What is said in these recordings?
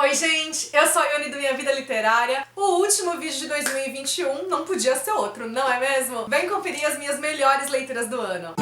Oi gente, eu sou a Ione do Minha Vida Literária. O último vídeo de 2021 não podia ser outro, não é mesmo? Vem conferir as minhas melhores leituras do ano.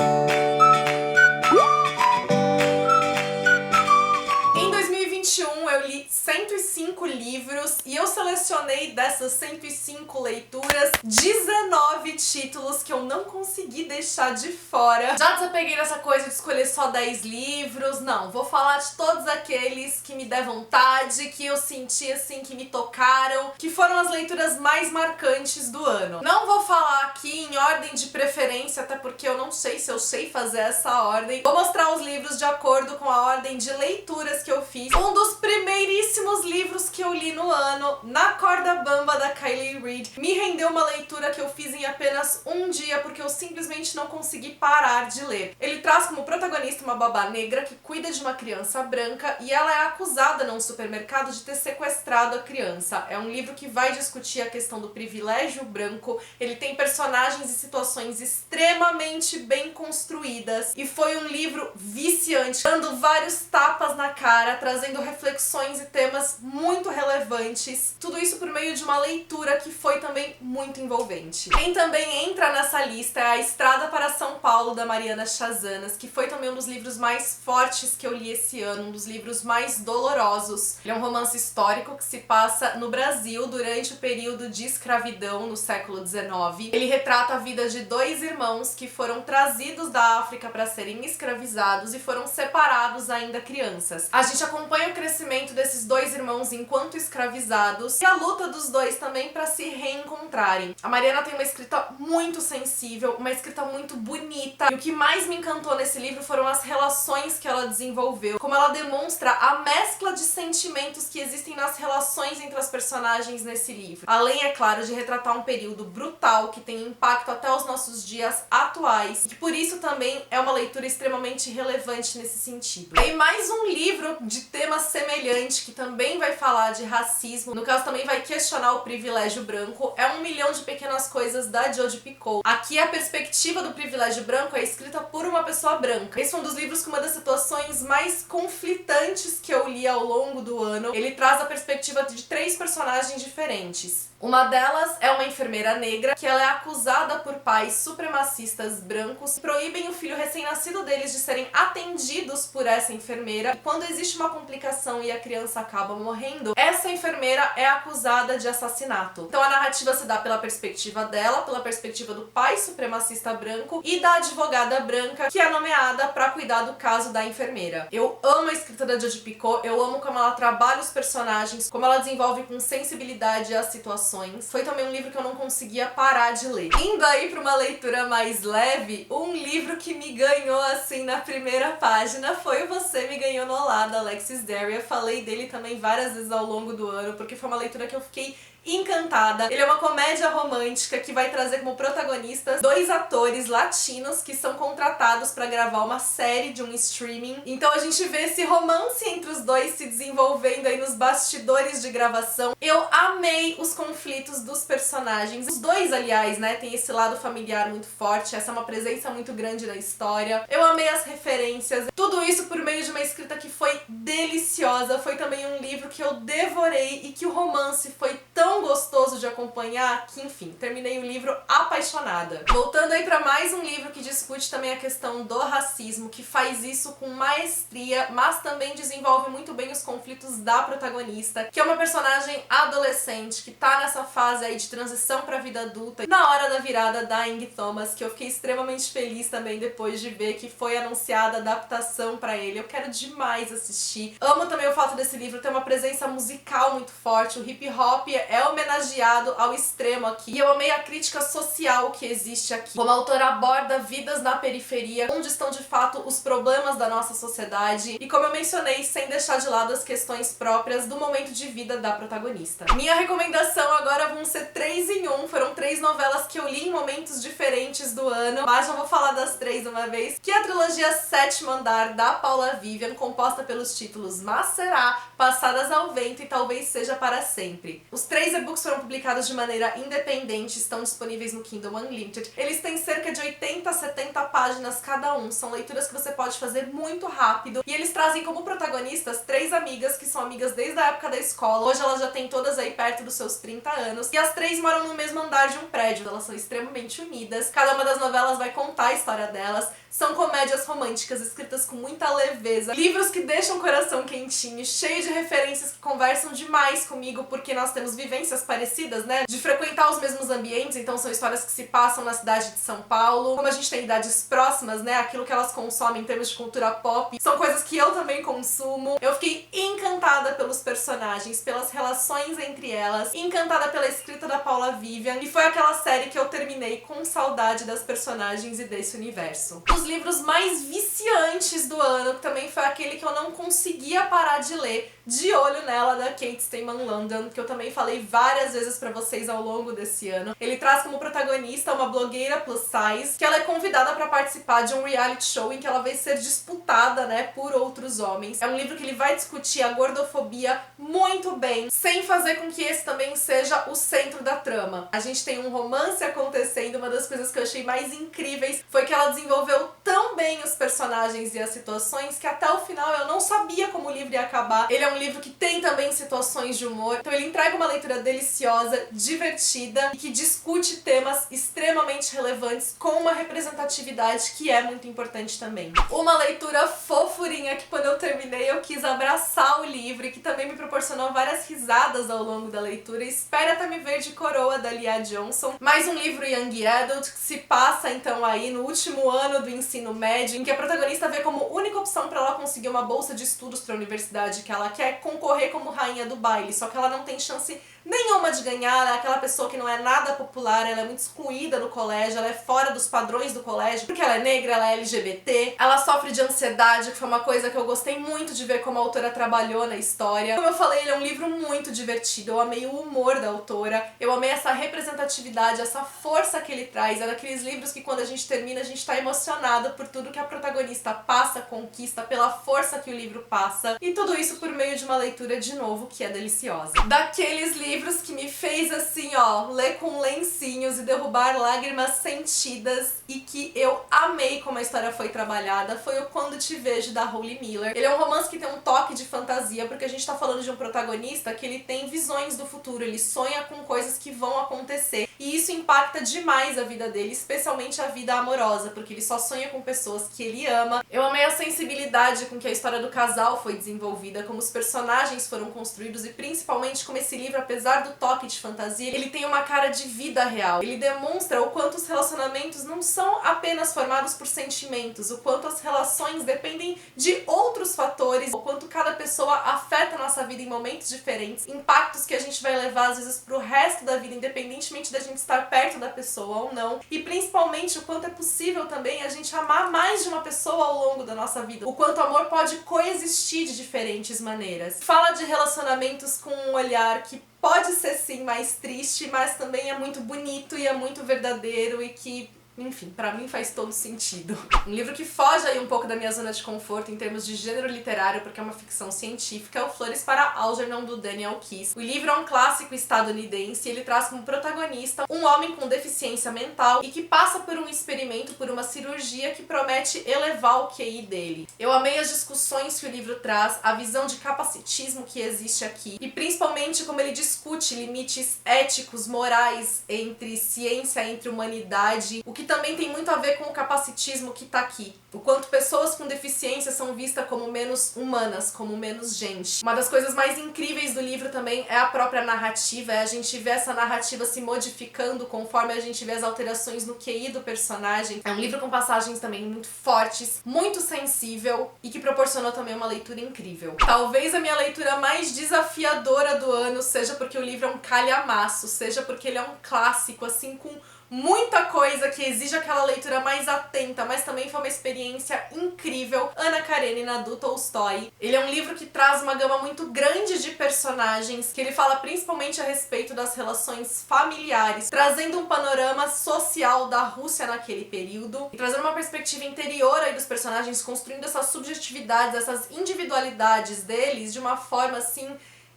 Em 2021 eu li 105 livros e eu selecionei dessas 105 leituras 19 títulos que eu não consegui deixar de fora. Já desapeguei dessa coisa de escolher só 10 livros, não, vou falar de todos aqueles que me der vontade, que eu senti assim, que me tocaram, que foram as leituras mais marcantes do ano. Não vou falar aqui em ordem de preferência, até porque eu não sei se eu sei fazer essa ordem. Vou mostrar os livros de acordo com a ordem de leituras que eu fiz. Um dos primeiríssimos livros que eu li no ano, Na Corda Bamba, da Kylie Reid, me rendeu uma leitura que eu fiz em apenas um dia, porque eu simplesmente não consegui parar de ler. Ele traz como protagonista uma babá negra que cuida de uma criança branca e ela é acusada num supermercado de ter sequestrado a criança. É um livro que vai discutir a questão do privilégio branco, ele tem personagens e situações extremamente bem construídas e foi um livro viciante, dando vários tapas na cara, trazendo reflexões e temas muito relevantes, tudo isso por meio de uma leitura que foi também muito envolvente. Quem também entra nessa lista é A Estrada para São Paulo, da Mariana Chazanas, que foi também um dos livros mais fortes que eu li esse ano, um dos livros mais dolorosos. Ele é um romance histórico que se passa no Brasil durante o período de escravidão no século XIX. Ele retrata a vida de dois irmãos que foram trazidos da África para serem escravizados e foram separados ainda crianças. A gente acompanha o crescimento desses dois irmãos enquanto escravizados e a luta dos dois também para se reencontrarem. A Mariana tem uma escrita muito sensível, uma escrita muito bonita, e o que mais me encantou nesse livro foram as relações que ela desenvolveu, como ela demonstra a mescla de sentimentos que existem nas relações entre as personagens nesse livro. Além, é claro, de retratar um período brutal que tem impacto até os nossos dias atuais, e que por isso também é uma leitura extremamente relevante nesse sentido. Tem mais um livro de tema semelhante que também vai falar de racismo, no caso também vai questionar o privilégio branco, é 1 Milhão de Pequenas Coisas, da Jodi Picoult. Aqui a perspectiva do privilégio branco é escrita por uma pessoa branca. Esse é um dos livros com uma das situações mais conflitantes que eu li ao longo do ano. Ele traz a perspectiva de 3 personagens diferentes. Uma delas é uma enfermeira negra que ela é acusada por pais supremacistas brancos que proíbem o filho recém-nascido deles de serem atendidos por essa enfermeira. E quando existe uma complicação e a criança acaba morrendo, essa enfermeira é acusada de assassinato. Então a narrativa se dá pela perspectiva dela, pela perspectiva do pai supremacista branco e da advogada branca que é nomeada para cuidar do caso da enfermeira. Eu amo a escrita da Jodi Picoult, eu amo como ela trabalha os personagens, como ela desenvolve com sensibilidade as situações. Foi também um livro que eu não conseguia parar de ler. Indo aí para uma leitura mais leve, um livro que me ganhou assim na primeira página foi o Você Me Ganhou no Olá, da Alexis Daria. Falei dele também várias vezes ao longo do ano, porque foi uma leitura que eu fiquei encantada. Ele é uma comédia romântica que vai trazer como protagonistas 2 atores latinos que são contratados para gravar uma série de um streaming. Então a gente vê esse romance entre os dois se desenvolvendo aí nos bastidores de gravação. Eu amei os conflitos dos personagens. Os dois, aliás, né, tem esse lado familiar muito forte, essa é uma presença muito grande na história. Eu amei as referências. Tudo isso por meio de uma escrita que foi deliciosa. Foi também um livro que eu devorei e que o romance foi tão gostoso de acompanhar que, enfim, terminei o livro apaixonada. Voltando aí pra mais um livro que discute também a questão do racismo, que faz isso com maestria, mas também desenvolve muito bem os conflitos da protagonista, que é uma personagem adolescente que tá nessa fase aí de transição pra vida adulta, na hora da virada, da Ing Thomas, que eu fiquei extremamente feliz também depois de ver que foi anunciada a adaptação pra ele. Eu quero demais assistir. Amo também o fato desse livro ter uma presença musical muito forte, o hip hop é homenageado ao extremo aqui. E eu amei a crítica social que existe aqui. Como a autora aborda vidas na periferia, onde estão de fato os problemas da nossa sociedade. E como eu mencionei, sem deixar de lado as questões próprias do momento de vida da protagonista. Minha recomendação agora vão ser 3 em 1. Foram 3 novelas que eu li em momentos diferentes do ano, mas já vou falar das 3 de uma vez. Que é a trilogia Sétimo Andar, da Paula Vivian, composta pelos títulos Mas Será, Passadas ao Vento e Talvez Seja Para Sempre. Os 3 3 e-books foram publicados de maneira independente, estão disponíveis no Kindle Unlimited. Eles têm cerca de 80 a 70 páginas cada um, são leituras que você pode fazer muito rápido, e eles trazem como protagonistas 3 amigas que são amigas desde a época da escola. Hoje elas já têm todas aí perto dos seus 30 anos, e as 3 moram no mesmo andar de um prédio. Elas são extremamente unidas, cada uma das novelas vai contar a história delas. São comédias românticas escritas com muita leveza, livros que deixam o coração quentinho, cheio de referências que conversam demais comigo, porque nós temos vivências parecidas, né? De frequentar os mesmos ambientes, então são histórias que se passam na cidade de São Paulo. Como a gente tem idades próximas, né? Aquilo que elas consomem em termos de cultura pop são coisas que eu também consumo. Eu fiquei encantada pelos personagens, pelas relações entre elas, encantada pela escrita da Paula Vivian, e foi aquela série que eu terminei com saudade das personagens e desse universo. Os livros mais viciantes do ano, que também foi aquele que eu não conseguia parar de ler, De Olho Nela, da Kate Stayman London, que eu também falei várias vezes pra vocês ao longo desse ano. Ele traz como protagonista uma blogueira plus size, que ela é convidada pra participar de um reality show em que ela vai ser disputada, né, por outros homens. É um livro que ele vai discutir a gordofobia muito bem, sem fazer com que esse também seja o centro da trama. A gente tem um romance acontecendo, uma das coisas que eu achei mais incríveis foi que ela desenvolveu tão bem os personagens e as situações que até o final eu não sabia como o livro ia acabar. Ele é um livro que tem também situações de humor, então ele entrega uma leitura deliciosa, divertida e que discute temas extremamente relevantes com uma representatividade que é muito importante também. Uma leitura fofurinha que quando eu terminei eu quis abraçar o livro e que também me proporcionou várias risadas ao longo da leitura. Espera Até Me Ver de Coroa, da Lia Johnson. Mais um livro Young Adult que se passa então aí no último ano do ensino médio, em que a protagonista vê como única opção para ela conseguir uma bolsa de estudos para a universidade que ela quer concorrer como rainha do baile, só que ela não tem chance nenhuma de ganhar. Ela é aquela pessoa que não é nada popular, ela é muito excluída no colégio, ela é fora dos padrões do colégio, porque ela é negra, ela é LGBT, ela sofre de ansiedade, que foi uma coisa que eu gostei muito de ver como a autora trabalhou na história. Como eu falei, ele é um livro muito divertido, eu amei o humor da autora, eu amei essa representatividade, essa força que ele traz. É daqueles livros que quando a gente termina a gente tá emocionado por tudo que a protagonista passa, conquista, pela força que o livro passa, e tudo isso por meio de uma leitura, de novo, que é deliciosa. Daqueles livros que me fez assim, ó, ler com lencinhos e derrubar lágrimas sentidas, e que eu amei como a história foi trabalhada, foi o Quando Te Vejo, da Holly Miller. Ele é um romance que tem um toque de fantasia, porque a gente tá falando de um protagonista que ele tem visões do futuro, ele sonha com coisas que vão acontecer, e isso impacta demais a vida dele, especialmente a vida amorosa, porque ele só sonha com pessoas que ele ama. Eu amei a sensibilidade com que a história do casal foi desenvolvida, como os personagens foram construídos e principalmente como esse livro, apesar do toque de fantasia, ele tem uma cara de vida real. Ele demonstra o quanto os relacionamentos não são apenas formados por sentimentos, o quanto as relações dependem de outros fatores, o quanto cada pessoa afeta a nossa vida em momentos diferentes, impactos que a gente vai levar às vezes pro resto da vida, independentemente da gente estar perto da pessoa ou não, e principalmente o quanto é possível também a gente amar mais de uma pessoa ao longo da nossa vida, o quanto o amor pode coexistir de diferentes maneiras. Fala de relacionamentos com um olhar que pode ser sim mais triste, mas também é muito bonito e é muito verdadeiro, e que, enfim, pra mim faz todo sentido. Um livro que foge aí um pouco da minha zona de conforto em termos de gênero literário, porque é uma ficção científica, é o Flores para Algernon, do Daniel Keyes. O livro é um clássico estadunidense e ele traz como protagonista um homem com deficiência mental e que passa por um experimento, por uma cirurgia que promete elevar o QI dele. Eu amei as discussões que o livro traz, a visão de capacitismo que existe aqui, e principalmente como ele discute limites éticos, morais entre ciência, entre humanidade, o que também tem muito a ver com o capacitismo que tá aqui. O quanto pessoas com deficiência são vistas como menos humanas, como menos gente. Uma das coisas mais incríveis do livro também é a própria narrativa, é a gente ver essa narrativa se modificando conforme a gente vê as alterações no QI do personagem. É um livro com passagens também muito fortes, muito sensível, e que proporcionou também uma leitura incrível. Talvez a minha leitura mais desafiadora do ano seja porque o livro é um calhamaço, seja porque ele é um clássico, assim, com muita coisa que exige aquela leitura mais atenta, mas também foi uma experiência incrível. Anna Karenina, do Tolstói. Ele é um livro que traz uma gama muito grande de personagens, que ele fala principalmente a respeito das relações familiares, trazendo um panorama social da Rússia naquele período, e trazendo uma perspectiva interior aí dos personagens, construindo essas subjetividades, essas individualidades deles de uma forma assim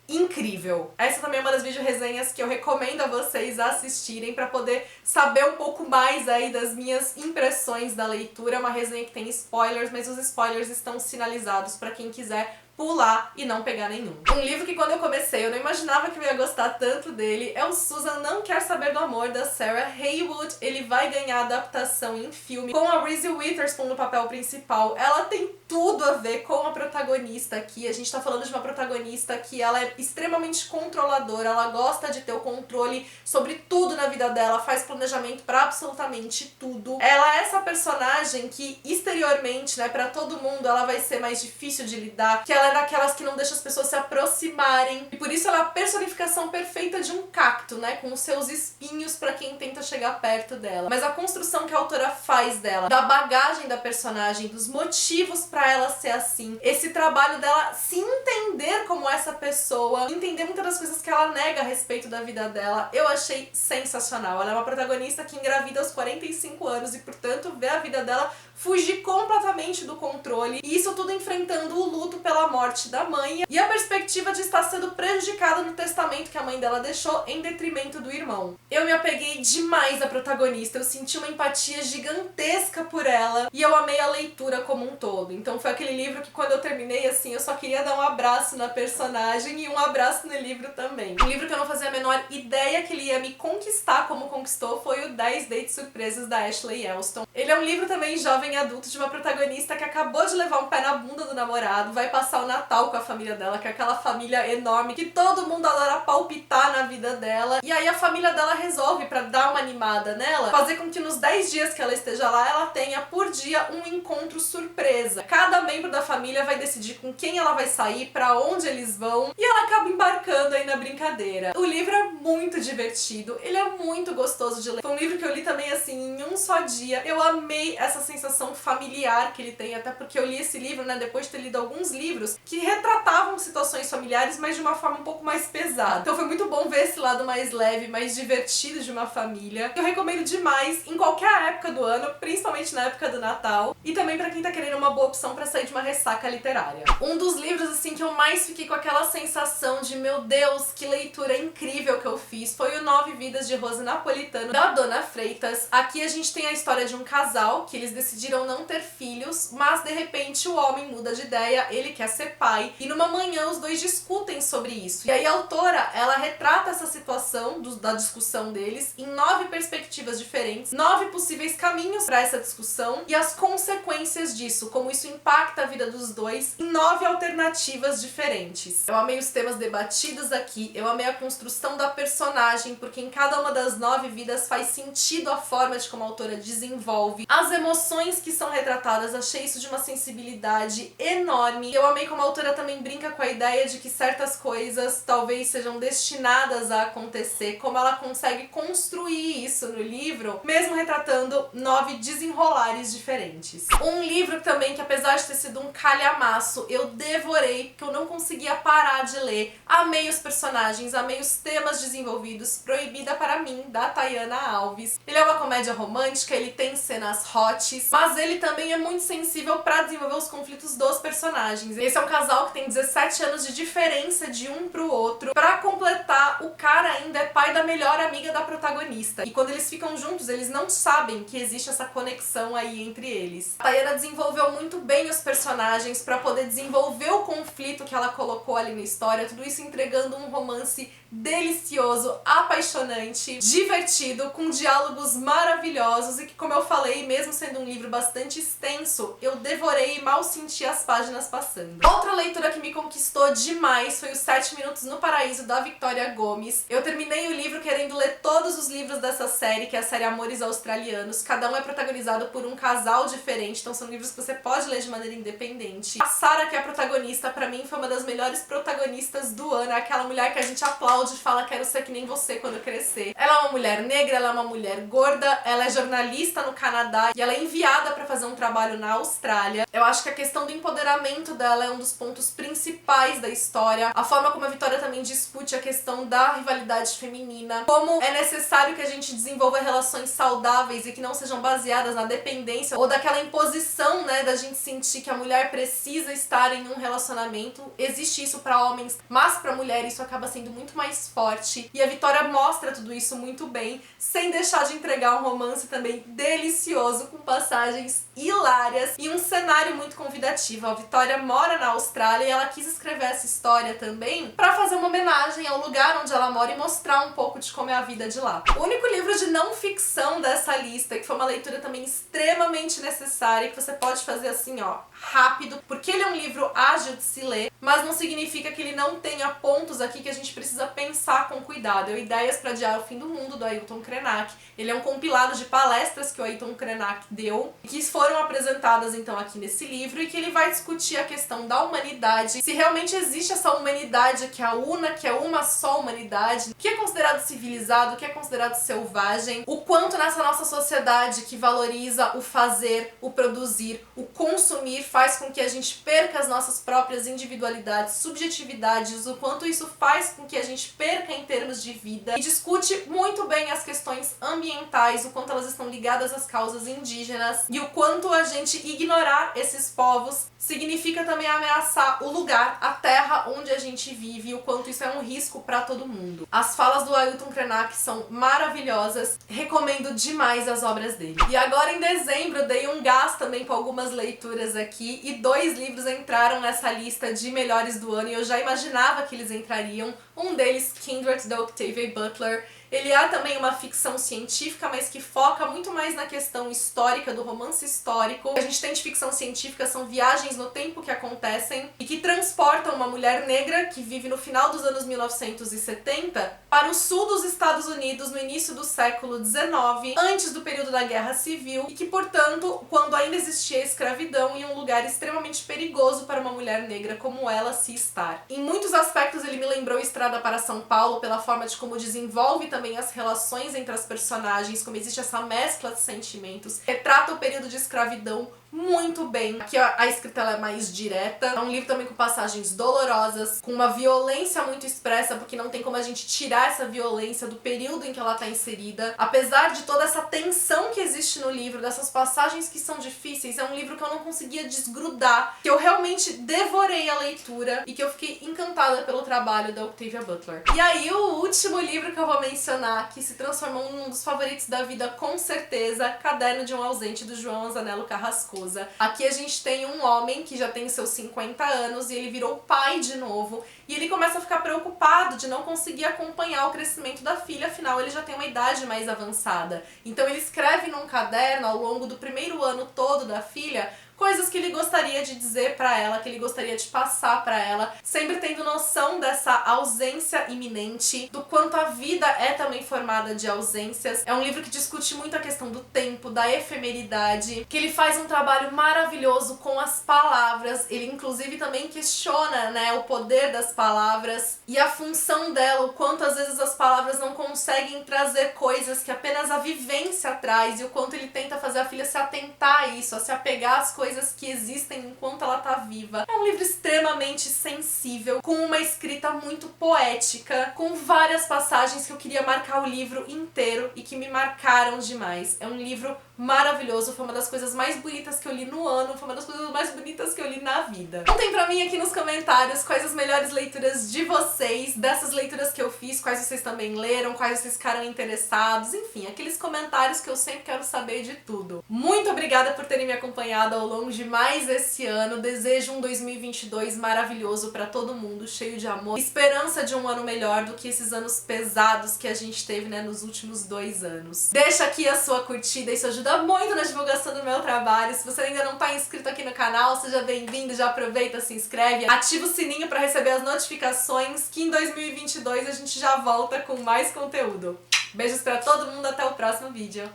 incrível. Essa também é uma das vídeo-resenhas que eu recomendo a vocês assistirem pra poder saber um pouco mais aí das minhas impressões da leitura. É uma resenha que tem spoilers, mas os spoilers estão sinalizados pra quem quiser pular e não pegar nenhum. Um livro que quando eu comecei eu não imaginava que eu ia gostar tanto dele é o Susan Não Quer Saber do Amor, da Sarah Haywood. Ele vai ganhar adaptação em filme com a Reese Witherspoon no papel principal. Ela tem tudo a ver com a protagonista aqui. A gente tá falando de uma protagonista que ela é extremamente controladora, ela gosta de ter o controle sobre tudo na vida dela, faz planejamento pra absolutamente tudo. Ela é essa personagem que exteriormente, né, pra todo mundo ela vai ser mais difícil de lidar, que ela é daquelas que não deixa as pessoas se aproximarem, e por isso ela é a personificação perfeita de um cacto, né, com os seus espinhos pra quem tenta chegar perto dela. Mas a construção que a autora faz dela, da bagagem da personagem, dos motivos pra ela ser assim, esse trabalho dela se entender como essa pessoa, entender muitas das coisas que ela nega a respeito da vida dela, eu achei sensacional. Ela é uma protagonista que engravida aos 45 anos e, portanto, vê a vida dela fugir completamente do controle, e isso tudo enfrentando o luto pela morte da mãe e a perspectiva de estar sendo prejudicada no testamento que a mãe dela deixou em detrimento do irmão. Eu me apeguei demais à protagonista, eu senti uma empatia gigantesca por ela e eu amei a leitura como um todo. Então foi aquele livro que quando eu terminei, assim, eu só queria dar um abraço na personagem e um abraço no livro também. Um livro que eu não fazia a menor ideia que ele ia me conquistar como conquistou foi o 10 Dates Surpresas da Ashley Elston. Ele é um livro também jovem adulto de uma protagonista que acabou de levar um pé na bunda do namorado, vai passar o Natal com a família dela, que é aquela família enorme que todo mundo adora palpitar na vida dela, e aí a família dela resolve, pra dar uma animada nela, fazer com que nos 10 dias que ela esteja lá, ela tenha por dia um encontro surpresa. Cada membro da família vai decidir com quem ela vai sair, pra onde eles vão, e ela acaba embarcando aí na brincadeira. O livro é muito divertido, ele é muito gostoso de ler. Foi um livro que eu li também assim em um só dia. Eu amei essa sensação familiar que ele tem, até porque eu li esse livro, né, depois de ter lido alguns livros que retratavam situações familiares, mas de uma forma um pouco mais pesada. Então foi muito bom ver esse lado mais leve, mais divertido de uma família. Eu recomendo demais em qualquer época do ano, principalmente na época do Natal, e também pra quem tá querendo uma boa opção pra sair de uma ressaca literária. Um dos livros, assim, que eu mais fiquei com aquela sensação de, meu Deus, que leitura incrível que eu fiz, foi o 9 Vidas de Rose Napolitano, da Dona Freitas. Aqui a gente tem a história de um casal que eles decidiram não ter filhos, mas de repente o homem muda de ideia, ele quer ser pai, e numa manhã os dois discutem sobre isso. E aí a autora, ela retrata essa situação da discussão deles em 9 perspectivas diferentes, 9 possíveis caminhos para essa discussão e as consequências disso, como isso impacta a vida dos dois em 9 alternativas diferentes. Eu amei os temas debatidos aqui, eu amei a construção da personagem, porque em cada uma das 9 vidas faz sentido a forma de como a autora desenvolve as emoções que são retratadas. Achei isso de uma sensibilidade enorme. Eu amei como a autora também brinca com a ideia de que certas coisas talvez sejam destinadas a acontecer, como ela consegue construir isso no livro, mesmo retratando 9 desenrolares diferentes. Um livro também que, apesar de ter sido um calhamaço, eu devorei, porque eu não conseguia parar de ler. Amei os personagens, amei os temas desenvolvidos. Proibida para Mim, da Tayana Alves. Ele é uma comédia romântica, ele tem cenas hot, mas ele também é muito sensível para desenvolver os conflitos dos personagens. Esse é um casal que tem 17 anos de diferença de um pro outro. Pra completar, o cara ainda é pai da melhor amiga da protagonista. E quando eles ficam juntos, eles não sabem que existe essa conexão aí entre eles. A Tayana desenvolveu muito bem os personagens pra poder desenvolver o conflito que ela colocou ali na história, tudo isso entregando um romance delicioso, apaixonante, divertido, com diálogos maravilhosos e que, como eu falei, mesmo sendo um livro bastante extenso, eu devorei e mal senti as páginas passando. Outra leitura que me conquistou demais foi os 7 Minutos no Paraíso, da Victoria Gomes. Eu terminei o livro querendo ler todos os livros dessa série, que é a série Amores Australianos. Cada um é protagonizado por um casal diferente, então são livros que você pode ler de maneira independente. A Sarah, que é a protagonista, pra mim foi uma das melhores protagonistas do ano, é aquela mulher mulher que a gente aplaude e fala quero ser que nem você quando eu crescer. Ela é uma mulher negra, ela é uma mulher gorda, ela é jornalista no Canadá e ela é enviada pra fazer um trabalho na Austrália. Eu acho que a questão do empoderamento dela é um dos pontos principais da história. A forma como a Vitória também discute a questão da rivalidade feminina, como é necessário que a gente desenvolva relações saudáveis e que não sejam baseadas na dependência ou daquela imposição, né, da gente sentir que a mulher precisa estar em um relacionamento. Existe isso pra homens, mas pra mulher isso acaba sendo muito mais forte. E a Vitória mostra tudo isso muito bem, sem deixar de entregar um romance também delicioso, com passagens hilárias e um cenário muito convidativo. A Vitória mora na Austrália e ela quis escrever essa história também pra fazer uma homenagem ao lugar onde ela mora e mostrar um pouco de como é a vida de lá. O único livro de não ficção dessa lista, que foi uma leitura também extremamente necessária, que você pode fazer assim, ó, rápido, porque ele é um livro ágil de se ler, mas não significa que ele não tenha pontos aqui que a gente precisa pensar com cuidado. É o Ideias para Adiar o Fim do Mundo, do Ailton Krenak. Ele é um compilado de palestras que o Ailton Krenak deu, que foram apresentadas então aqui nesse livro, e que ele vai discutir a questão da humanidade, se realmente existe essa humanidade que a una, que é uma só humanidade, o que é considerado civilizado, o que é considerado selvagem, o quanto nessa nossa sociedade que valoriza o fazer, o produzir, o consumir, faz com que a gente perca as nossas próprias individualidades, subjetividades, o quanto isso faz com que a gente perca em termos de vida, e discute muito bem as questões ambientais, o quanto elas estão ligadas às causas indígenas e o quanto a gente ignorar esses povos significa também ameaçar o lugar, a terra onde a gente vive, e o quanto isso é um risco para todo mundo. As falas do Ailton Krenak são maravilhosas, recomendo demais as obras dele. E agora em dezembro dei um gás também com algumas leituras aqui e 2 livros entraram nessa lista de melhores do ano e eu já imaginava que eles entrariam. Um deles, Kindred, da Octavia Butler. Ele é também uma ficção científica, mas que foca muito mais na questão histórica, do romance histórico. O que a gente tem de ficção científica são viagens no tempo que acontecem e que transportam uma mulher negra que vive no final dos anos 1970 para o sul dos Estados Unidos no início do século XIX, antes do período da Guerra Civil, e que, portanto, quando ainda existia a escravidão, em um lugar extremamente perigoso para uma mulher negra como ela se estar. Em muitos aspectos ele me lembrou Estrada para São Paulo, pela forma de como desenvolve também as relações entre as personagens, como existe essa mescla de sentimentos, retrata o período de escravidão muito bem. Aqui a escrita ela é mais direta. É um livro também com passagens dolorosas, com uma violência muito expressa, porque não tem como a gente tirar essa violência do período em que ela está inserida. Apesar de toda essa tensão que existe no livro, dessas passagens que são difíceis, é um livro que eu não conseguia desgrudar, que eu realmente devorei a leitura e que eu fiquei encantada pelo trabalho da Octavia Butler. E aí o último livro que eu vou mencionar, que se transformou num dos favoritos da vida com certeza, Caderno de um Ausente, do João Anzanello Carrascosa. Aqui a gente tem um homem que já tem seus 50 anos e ele virou pai de novo e ele começa a ficar preocupado de não conseguir acompanhar o crescimento da filha, afinal ele já tem uma idade mais avançada. Então ele escreve num caderno ao longo do primeiro ano todo da filha coisas que ele gostaria de dizer pra ela, que ele gostaria de passar pra ela, sempre tendo noção dessa ausência iminente, do quanto a vida é também formada de ausências. É um livro que discute muito a questão do tempo, da efemeridade, que ele faz um trabalho maravilhoso com as palavras. Ele inclusive também questiona, né, o poder das palavras e a função dela, o quanto às vezes as palavras não conseguem trazer coisas que apenas a vivência traz, e o quanto ele tenta fazer a filha se atentar a isso, a se apegar às coisas que existem enquanto ela tá viva. É um livro extremamente sensível, com uma escrita muito poética, com várias passagens que eu queria marcar o livro inteiro e que me marcaram demais. É um livro maravilhoso, foi uma das coisas mais bonitas que eu li no ano, foi uma das coisas mais bonitas que eu li na vida. Contem pra mim aqui nos comentários quais as melhores leituras de vocês, dessas leituras que eu fiz, quais vocês também leram, quais vocês ficaram interessados, enfim, aqueles comentários que eu sempre quero saber de tudo. Muito obrigada por terem me acompanhado ao longo de mais esse ano, desejo um 2022 maravilhoso pra todo mundo, cheio de amor, esperança de um ano melhor do que esses anos pesados que a gente teve, né, nos últimos 2 anos. Deixa aqui a sua curtida, isso ajuda muito na divulgação do meu trabalho. Se você ainda não está inscrito aqui no canal, seja bem-vindo, já aproveita, se inscreve, ativa o sininho para receber as notificações, que em 2022 a gente já volta com mais conteúdo. Beijos pra todo mundo, até o próximo vídeo.